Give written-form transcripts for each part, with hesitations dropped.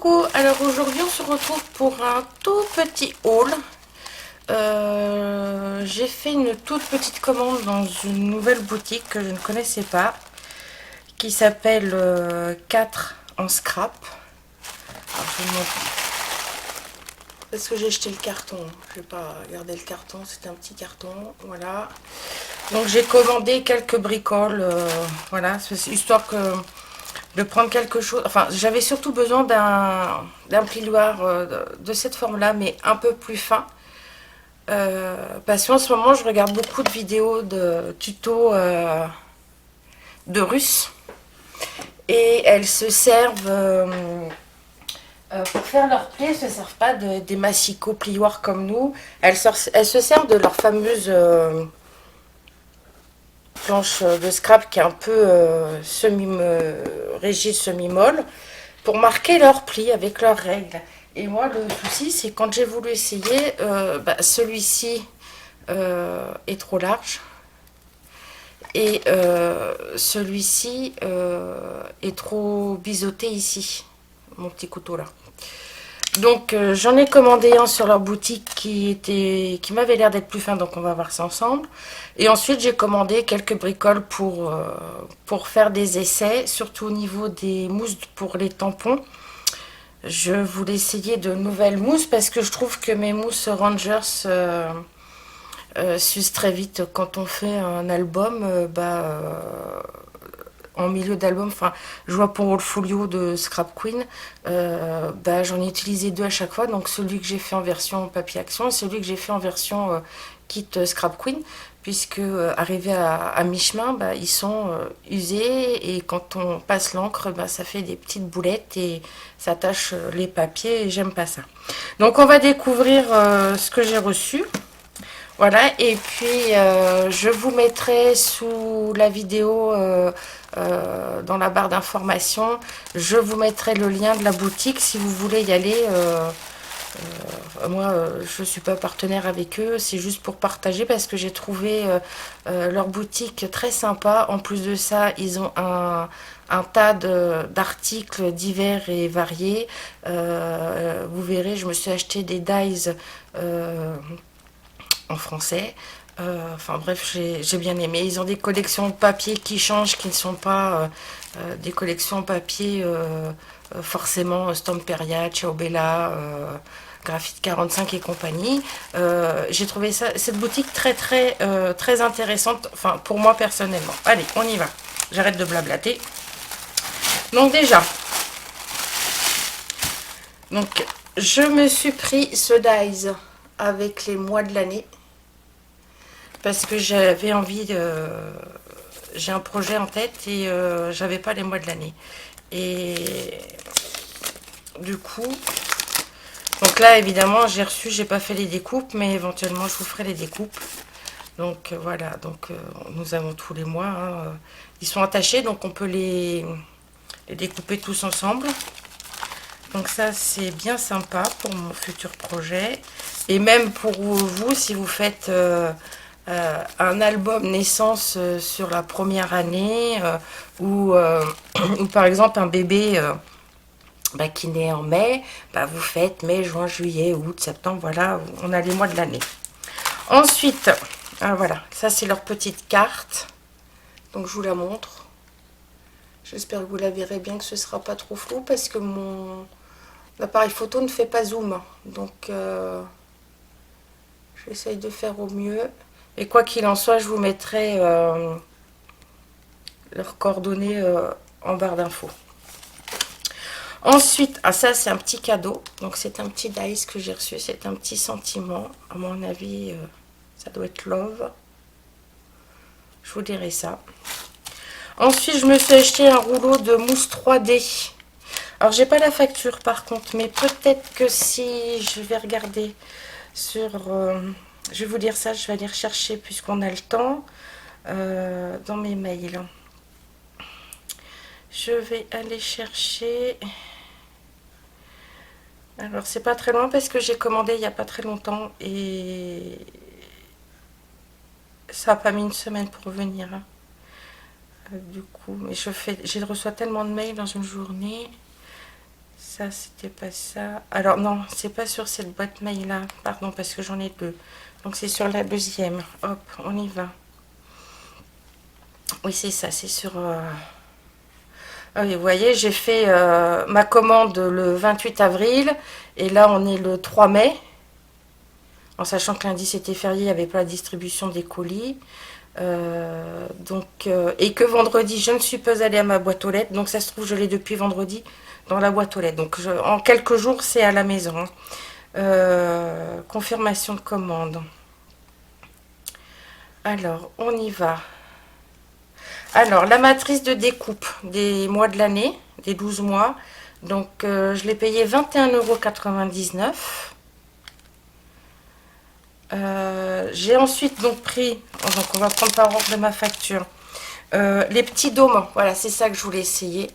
Coucou, alors aujourd'hui on se retrouve pour un tout petit haul. J'ai fait une toute petite commande dans une nouvelle boutique que je ne connaissais pas, qui s'appelle 4 en scrap. Alors, je vais vous montrer. Parce que j'ai jeté le carton, je vais pas garder le carton, c'était un petit carton, voilà. Donc j'ai commandé quelques bricoles, voilà, histoire que de prendre quelque chose. Enfin, j'avais surtout besoin d'un plioir de cette forme-là, mais un peu plus fin. Parce qu'en ce moment, je regarde beaucoup de vidéos de tutos de Russes. Et elles se servent, pour faire leurs plis, elles ne se servent pas des massicots plioirs comme nous. Elles se servent de leur fameuse planche de scrap qui est un peu rigide, semi-molle, pour marquer leurs plis avec leurs règles. Et moi, le souci, c'est quand j'ai voulu essayer, celui-ci est trop large. Et celui-ci est trop biseauté ici, mon petit couteau là. Donc j'en ai commandé un sur leur boutique qui m'avait l'air d'être plus fin, donc on va voir ça ensemble. Et ensuite j'ai commandé quelques bricoles pour faire des essais, surtout au niveau des mousses pour les tampons. Je voulais essayer de nouvelles mousses parce que je trouve que mes mousses Rangers s'usent très vite quand on fait un album. En milieu d'album, enfin, je vois pour le folio de Scrap Queen, j'en ai utilisé deux à chaque fois, donc celui que j'ai fait en version papier action et celui que j'ai fait en version kit Scrap Queen, puisque arrivé à mi-chemin, ils sont usés et quand on passe l'encre, ça fait des petites boulettes et ça tache les papiers et j'aime pas ça. Donc on va découvrir ce que j'ai reçu. Voilà, et puis je vous mettrai sous la vidéo, dans la barre d'information, je vous mettrai le lien de la boutique si vous voulez y aller. Moi, je ne suis pas partenaire avec eux, c'est juste pour partager parce que j'ai trouvé leur boutique très sympa. En plus de ça, ils ont un tas d'articles divers et variés. Vous verrez, je me suis acheté des dies en français. Enfin bref, j'ai bien aimé. Ils ont des collections de papier qui changent, qui ne sont pas des collections papier forcément Stamperia, Ciao Bella, Graphite 45 et compagnie. J'ai trouvé cette boutique très intéressante, enfin pour moi personnellement. Allez, on y va. J'arrête de blablater. Donc déjà, je me suis pris ce dies avec les mois de l'année. Parce que j'avais envie j'ai un projet en tête et j'avais pas les mois de l'année. Et du coup, donc là évidemment j'ai reçu, j'ai pas fait les découpes, mais éventuellement je vous ferai les découpes. Donc voilà, donc nous avons tous les mois, hein, ils sont attachés, donc on peut les découper tous ensemble. Donc ça c'est bien sympa pour mon futur projet. Et même pour vous, si vous faites un album naissance sur la première année, ou par exemple un bébé qui naît en mai, vous faites mai, juin, juillet, août, septembre, voilà, on a les mois de l'année. Ensuite, voilà, ça c'est leur petite carte, donc je vous la montre. J'espère que vous la verrez bien, que ce sera pas trop flou parce que mon appareil photo ne fait pas zoom, donc j'essaye de faire au mieux. Et quoi qu'il en soit, je vous mettrai leurs coordonnées en barre d'infos. Ensuite, ça c'est un petit cadeau. Donc c'est un petit dice que j'ai reçu. C'est un petit sentiment. À mon avis, ça doit être love. Je vous dirai ça. Ensuite, je me suis acheté un rouleau de mousse 3D. Alors j'ai pas la facture par contre, mais peut-être que si je vais regarder sur... je vais vous dire ça, je vais aller rechercher puisqu'on a le temps dans mes mails. Je vais aller chercher... Alors c'est pas très loin parce que j'ai commandé il n'y a pas très longtemps et ça n'a pas mis une semaine pour venir. Hein. Du coup, mais je reçois tellement de mails dans une journée. ça, c'était pas ça. Alors non, c'est pas sur cette boîte mail là, pardon, parce que j'en ai deux. Donc c'est sur la deuxième. Hop, on y va. Oui, c'est ça, c'est sur... Ah oui, vous voyez, j'ai fait ma commande le 28 avril et là on est le 3 mai. En sachant que lundi c'était férié, il n'y avait pas la distribution des colis. Et que vendredi, je ne suis pas allée à ma boîte aux lettres. Donc ça se trouve, je l'ai depuis vendredi dans la boîte aux lettres. Donc en quelques jours, c'est à la maison. Confirmation de commande. Alors, on y va. Alors, la matrice de découpe des mois de l'année, des 12 mois. Donc, je l'ai payé 21,99 €. J'ai ensuite donc pris, donc on va prendre par ordre de ma facture, les petits dômes. Voilà, c'est ça que je voulais essayer.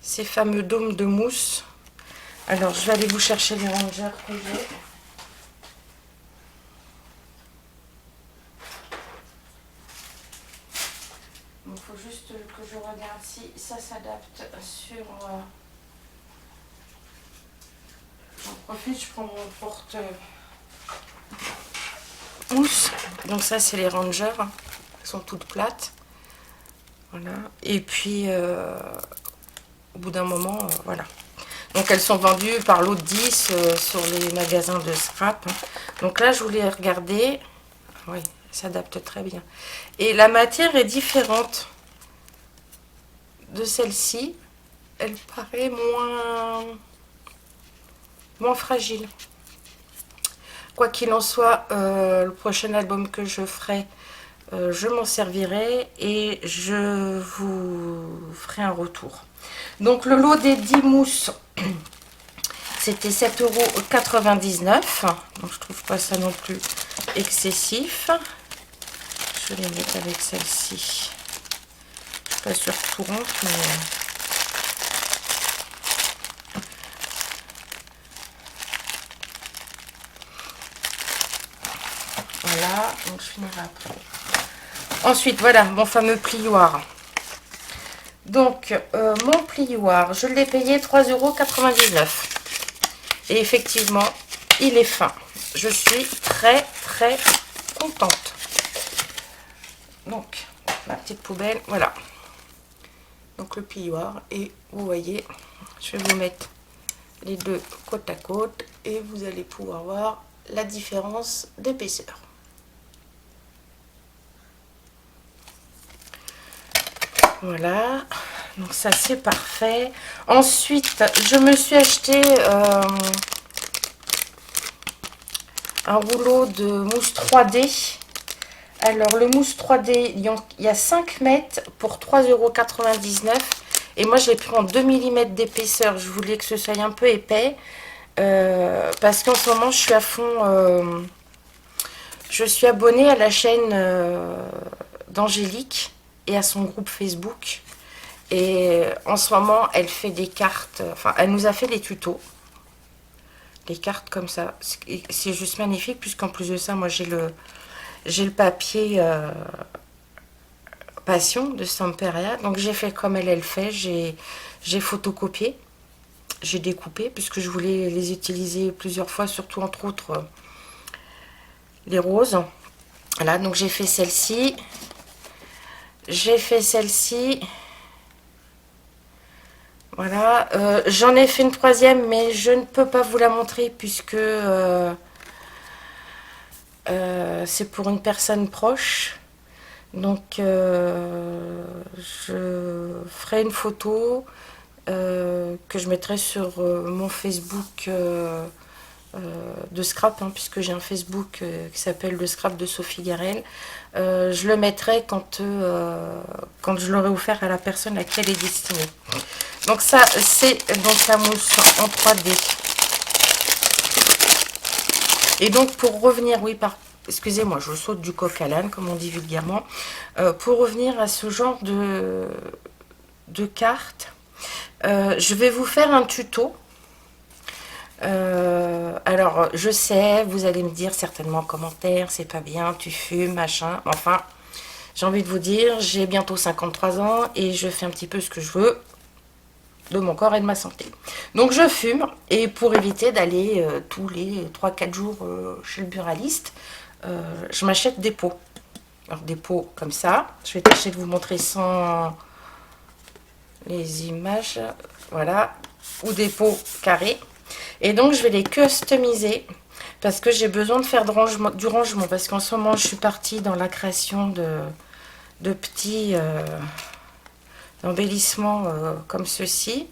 Ces fameux dômes de mousse. Alors, je vais aller vous chercher les rangers que j'ai. Il faut juste que je regarde si ça s'adapte sur... J'en profite, je prends mon porte mousse. Donc ça, c'est les rangers. Elles sont toutes plates. Voilà. Et puis, au bout d'un moment, voilà. Donc elles sont vendues par lot de 10 sur les magasins de scrap. Donc là, je voulais regarder. Oui, ça s'adapte très bien. Et la matière est différente de celle-ci. Elle paraît moins fragile. Quoi qu'il en soit, le prochain album que je ferai, je m'en servirai et je vous ferai un retour. Donc le lot des 10 mousses, c'était 7,99 €. Donc je trouve pas ça non plus excessif. Je vais les mettre avec celle-ci. Je suis pas sûre que tout rentre, mais... Voilà, donc je finirai après. Ensuite, voilà, mon fameux plioir. Donc, mon plioir, je l'ai payé 3,99 €. Et effectivement, il est fin. Je suis très, très contente. Donc, ma petite poubelle, voilà. Donc, le plioir. Et vous voyez, je vais vous mettre les deux côte à côte. Et vous allez pouvoir voir la différence d'épaisseur. Voilà, donc ça c'est parfait. Ensuite, je me suis acheté un rouleau de mousse 3D. Alors, le mousse 3D, il y a 5 mètres pour 3,99 €. Et moi, je l'ai pris en 2 mm d'épaisseur. Je voulais que ce soit un peu épais. Parce qu'en ce moment, je suis à fond... je suis abonnée à la chaîne d'Angélique et à son groupe Facebook. Et en ce moment, elle fait des cartes. Enfin, elle nous a fait des tutos. Des cartes comme ça. C'est juste magnifique, puisqu'en plus de ça, moi, j'ai le papier Passion de Samperia. Donc, j'ai fait comme elle fait. J'ai photocopié. J'ai découpé, puisque je voulais les utiliser plusieurs fois, surtout entre autres les roses. Voilà, donc j'ai fait celle-ci. J'ai fait celle-ci. Voilà. J'en ai fait une troisième, mais je ne peux pas vous la montrer puisque c'est pour une personne proche. Donc, je ferai une photo que je mettrai sur mon Facebook de scrap, hein, puisque j'ai un Facebook qui s'appelle le scrap de Sophie Garel. Je le mettrai quand je l'aurai offert à la personne à qui elle est destinée. Donc ça, c'est donc la mousse en 3D. Et donc pour revenir, oui, excusez-moi, je saute du coq à l'âne, comme on dit vulgairement. Pour revenir à ce genre de cartes, je vais vous faire un tuto. Alors, je sais, vous allez me dire certainement en commentaire, c'est pas bien, tu fumes, machin. Enfin, j'ai envie de vous dire, j'ai bientôt 53 ans et je fais un petit peu ce que je veux. de mon corps et de ma santé. Donc je fume, et pour éviter d'aller tous les 3-4 jours chez le buraliste, je m'achète des pots. Alors des pots comme ça, je vais tâcher de vous montrer sans les images, voilà, ou des pots carrés. Et donc je vais les customiser parce que j'ai besoin de faire du rangement, parce qu'en ce moment je suis partie dans la création de petits embellissements comme ceci.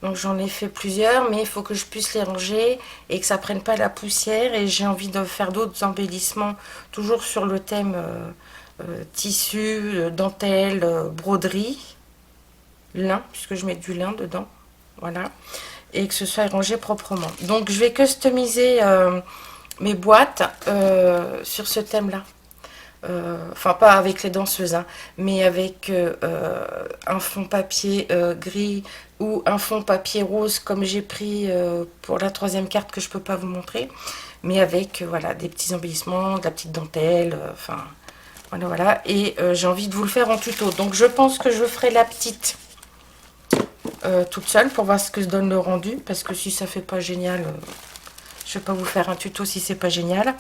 Donc j'en ai fait plusieurs, mais il faut que je puisse les ranger et que ça prenne pas la poussière. Et j'ai envie de faire d'autres embellissements, toujours sur le thème tissu, dentelle, broderie, lin, puisque je mets du lin dedans. Voilà. Et que ce soit rangé proprement. Donc je vais customiser mes boîtes sur ce thème-là. Enfin, pas avec les danseuses, hein, mais avec un fond papier gris ou un fond papier rose, comme j'ai pris pour la 3e carte que je peux pas vous montrer, mais avec voilà, des petits embellissements, de la petite dentelle, enfin voilà, voilà. Et j'ai envie de vous le faire en tuto. Donc je pense que je ferai la petite toute seule pour voir ce que se donne le rendu, parce que si ça fait pas génial, je vais pas vous faire un tuto si c'est pas génial.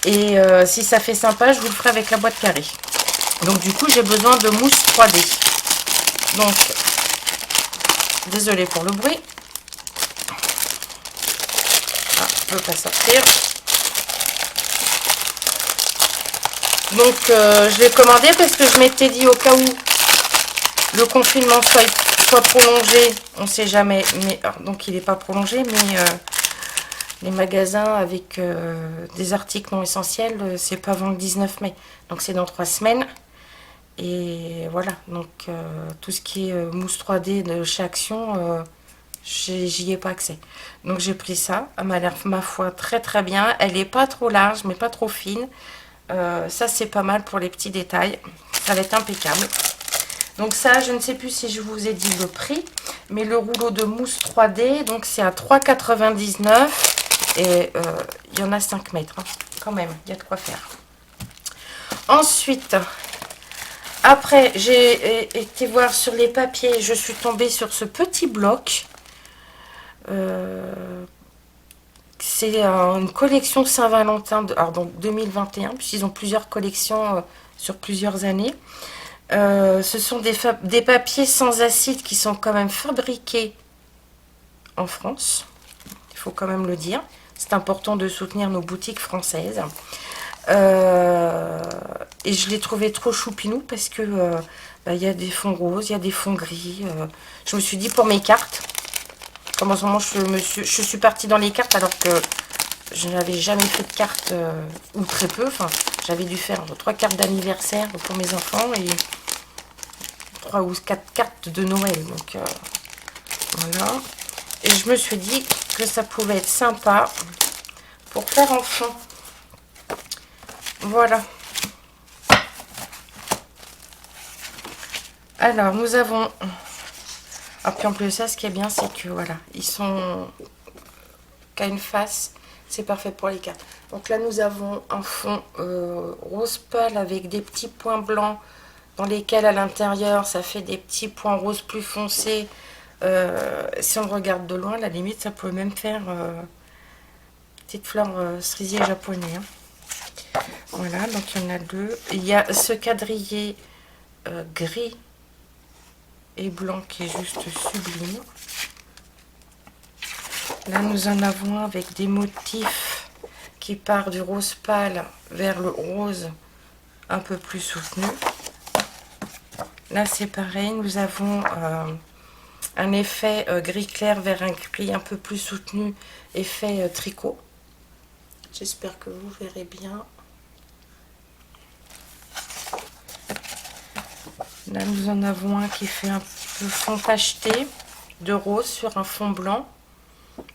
Et si ça fait sympa, je vous le ferai avec la boîte carrée. Donc du coup, j'ai besoin de mousse 3D. Donc, désolée pour le bruit. Ah, je ne peux pas sortir. Donc, je l'ai commandé parce que je m'étais dit au cas où le confinement soit prolongé. On ne sait jamais. Mais, donc, il n'est pas prolongé, mais... les magasins avec des articles non essentiels, c'est pas avant le 19 mai. Donc c'est dans 3 semaines. Et voilà, donc tout ce qui est mousse 3D de chez Action, j'y ai pas accès. Donc j'ai pris ça. Elle m'a l'air, ma foi, très très bien. Elle est pas trop large, mais pas trop fine. Ça c'est pas mal pour les petits détails. Ça va être impeccable. Donc ça, je ne sais plus si je vous ai dit le prix. Mais le rouleau de mousse 3D, donc c'est à 3,99 €. Et il y en a 5 mètres, hein. Quand même, il y a de quoi faire. Ensuite, après, j'ai été voir sur les papiers, je suis tombée sur ce petit bloc. C'est une collection Saint-Valentin, alors donc 2021, puisqu'ils ont plusieurs collections sur plusieurs années. Ce sont des papiers sans acide qui sont quand même fabriqués en France. Il faut quand même le dire. C'est important de soutenir nos boutiques françaises. Et je l'ai trouvé trop choupinou parce que y a des fonds roses, il y a des fonds gris. Je me suis dit pour mes cartes, comme en ce moment je suis partie dans les cartes alors que je n'avais jamais fait de cartes ou très peu. Enfin, j'avais dû faire 3 cartes d'anniversaire pour mes enfants et 3 ou 4 cartes de Noël. Donc voilà. Et je me suis dit que ça pouvait être sympa pour faire en fond. Voilà. Alors, nous avons... Ah, puis en plus de ça, ce qui est bien, c'est que voilà, ils sont qu'à une face. C'est parfait pour les cartes. Donc là, nous avons un fond rose pâle avec des petits points blancs dans lesquels, à l'intérieur, ça fait des petits points roses plus foncés. Si on regarde de loin, à la limite, ça pourrait même faire petite fleur cerisier japonais. Hein. Voilà, donc il y en a 2. Il y a ce quadrillé gris et blanc qui est juste sublime. Là, nous en avons un avec des motifs qui part du rose pâle vers le rose un peu plus soutenu. Là, c'est pareil, nous avons un effet gris clair vers un gris un peu plus soutenu, effet tricot. J'espère que vous verrez bien. Là, nous en avons un qui fait un peu fond tacheté de rose sur un fond blanc,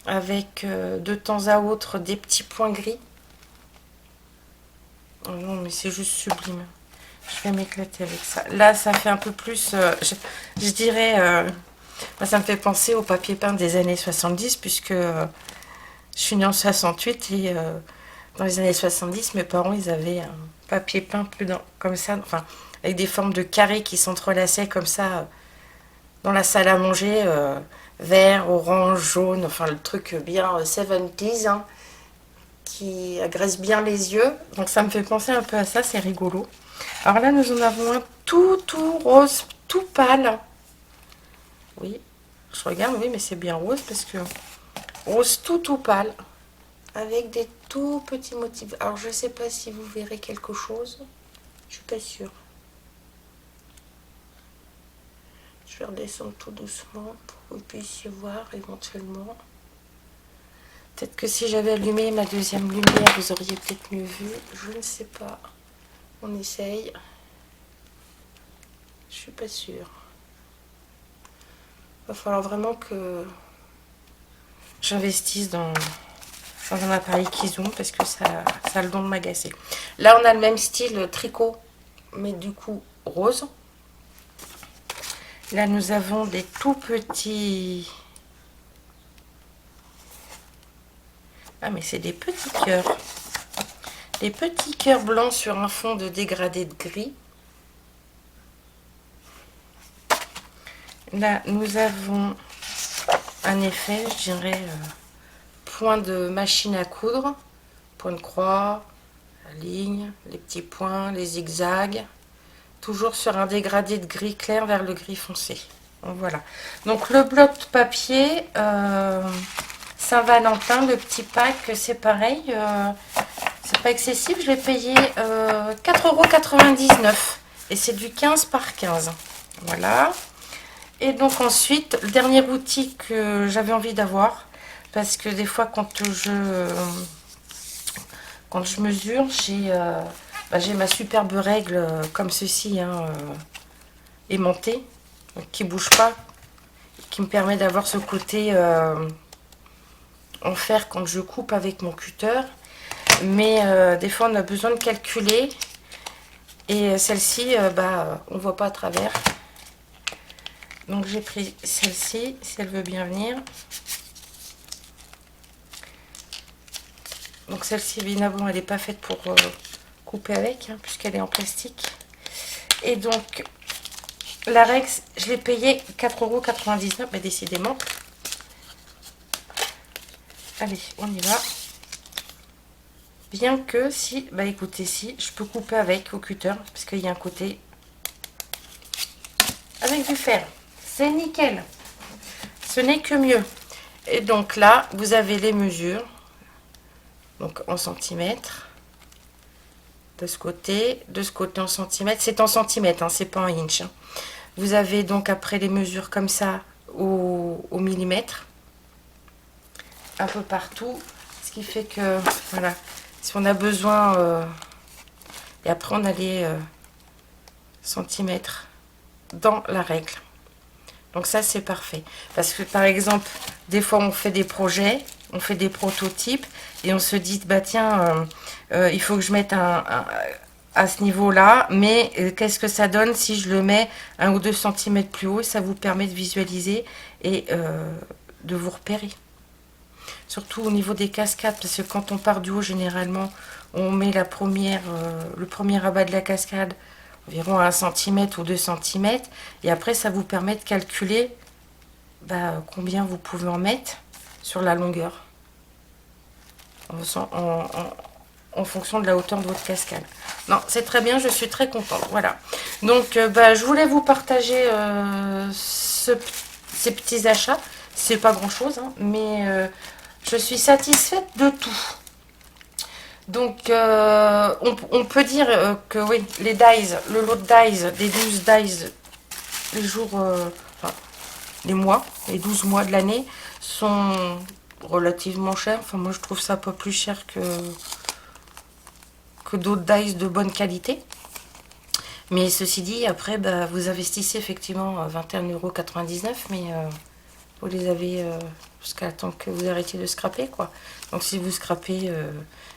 avec de temps à autre des petits points gris. Oh non, mais c'est juste sublime. Je vais m'éclater avec ça. Là, ça fait un peu plus, je dirais, moi, ça me fait penser au papier peint des années 70, puisque je suis née en 68 et dans les années 70, mes parents, ils avaient un papier peint plus comme ça, enfin, avec des formes de carrés qui s'entrelaçaient comme ça dans la salle à manger, vert, orange, jaune, enfin le truc bien 70s, hein, qui agresse bien les yeux. Donc ça me fait penser un peu à ça, c'est rigolo. Alors là, nous en avons un tout rose, tout pâle. Oui, je regarde, oui, mais c'est bien rose parce que rose tout pâle, avec des tout petits motifs. Alors je sais pas si vous verrez quelque chose, je suis pas sûre. Je vais redescendre tout doucement pour que vous puissiez voir éventuellement. Peut-être que si j'avais allumé ma deuxième lumière, vous auriez peut-être mieux vu. Je ne sais pas. On essaye. Je suis pas sûre. Il va falloir vraiment que j'investisse dans un appareil qui zoome parce que ça a le don de m'agacer. Là, on a le même style tricot, mais du coup rose. Là, nous avons des tout petits... Ah, mais c'est des petits cœurs. Des petits cœurs blancs sur un fond de dégradé de gris. Là, nous avons un effet, je dirais, point de machine à coudre. Point de croix, la ligne, les petits points, les zigzags. Toujours sur un dégradé de gris clair vers le gris foncé. Donc, voilà. Donc le bloc de papier Saint-Valentin, le petit pack, c'est pareil. C'est pas excessif. Je l'ai payé 4,99 €. Et c'est du 15 par 15. Voilà. Et donc ensuite, le dernier outil que j'avais envie d'avoir. Parce que des fois, quand je mesure, j'ai ma superbe règle comme ceci, hein, aimantée, qui bouge pas, qui me permet d'avoir ce côté en fer quand je coupe avec mon cutter. Mais des fois on a besoin de calculer, et celle-ci, on voit pas à travers. Donc j'ai pris celle-ci, si elle veut bien venir. Donc celle-ci, évidemment, elle n'est pas faite pour couper avec, hein, puisqu'elle est en plastique. Et donc la règle, je l'ai payée 4,99 €, mais décidément. Allez, on y va. Bien que si, écoutez, si, je peux couper avec au cutter, parce qu'il y a un côté avec du fer. C'est nickel. Ce n'est que mieux. Et donc là, vous avez les mesures. Donc en centimètres. De ce côté en centimètres. C'est en centimètres, hein, c'est pas en inch. Hein. Vous avez donc après les mesures comme ça au millimètre. Un peu partout. Ce qui fait que, voilà, si on a besoin... et après on a les centimètres dans la règle. Donc ça c'est parfait. Parce que par exemple, des fois on fait des projets, on fait des prototypes et on se dit, tiens, il faut que je mette à ce niveau-là, mais qu'est-ce que ça donne si je le mets 1 ou 2 centimètres plus haut? Ça vous permet de visualiser et de vous repérer. Surtout au niveau des cascades, parce que quand on part du haut, généralement, on met le premier rabat de la cascade environ à 1 cm ou 2 cm, et après ça vous permet de calculer combien vous pouvez en mettre sur la longueur en fonction de la hauteur de votre cascade. Non, c'est très bien, je suis très contente. Voilà, donc je voulais vous partager ces petits achats. C'est pas grand chose, hein, mais je suis satisfaite de tout. Donc, on peut dire que oui, les dies, le lot de dies, des 12 dies, les jours, les mois, les 12 mois de l'année, sont relativement chers. Enfin, moi, je trouve ça pas plus cher que d'autres dies de bonne qualité. Mais ceci dit, après, vous investissez effectivement 21,99 €, mais vous les avez jusqu'à temps que vous arrêtiez de scraper, quoi. Donc si vous scrapez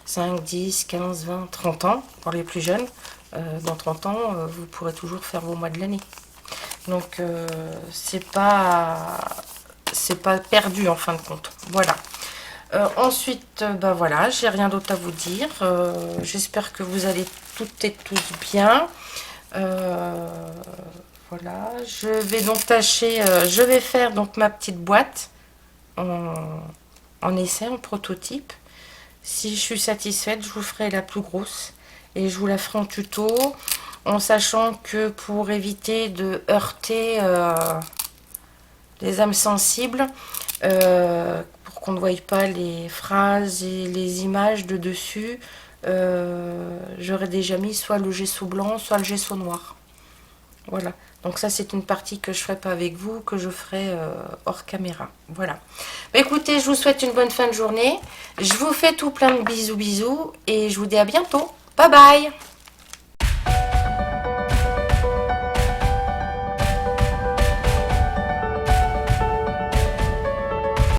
5, 10, 15, 20, 30 ans, pour les plus jeunes, dans 30 ans, vous pourrez toujours faire vos mois de l'année. Donc c'est pas perdu en fin de compte. Voilà. Ensuite, voilà, j'ai rien d'autre à vous dire. J'espère que vous allez toutes et tous bien. Voilà, je vais donc tâcher, je vais faire donc ma petite boîte en essai, en prototype. Si je suis satisfaite, je vous ferai la plus grosse et je vous la ferai en tuto, en sachant que pour éviter de heurter les âmes sensibles, pour qu'on ne voie pas les phrases et les images de dessus, j'aurais déjà mis soit le gesso blanc, soit le gesso noir. Voilà. Donc ça, c'est une partie que je ne ferai pas avec vous, que je ferai hors caméra. Voilà. Bah, écoutez, je vous souhaite une bonne fin de journée. Je vous fais tout plein de bisous, bisous. Et je vous dis à bientôt. Bye bye.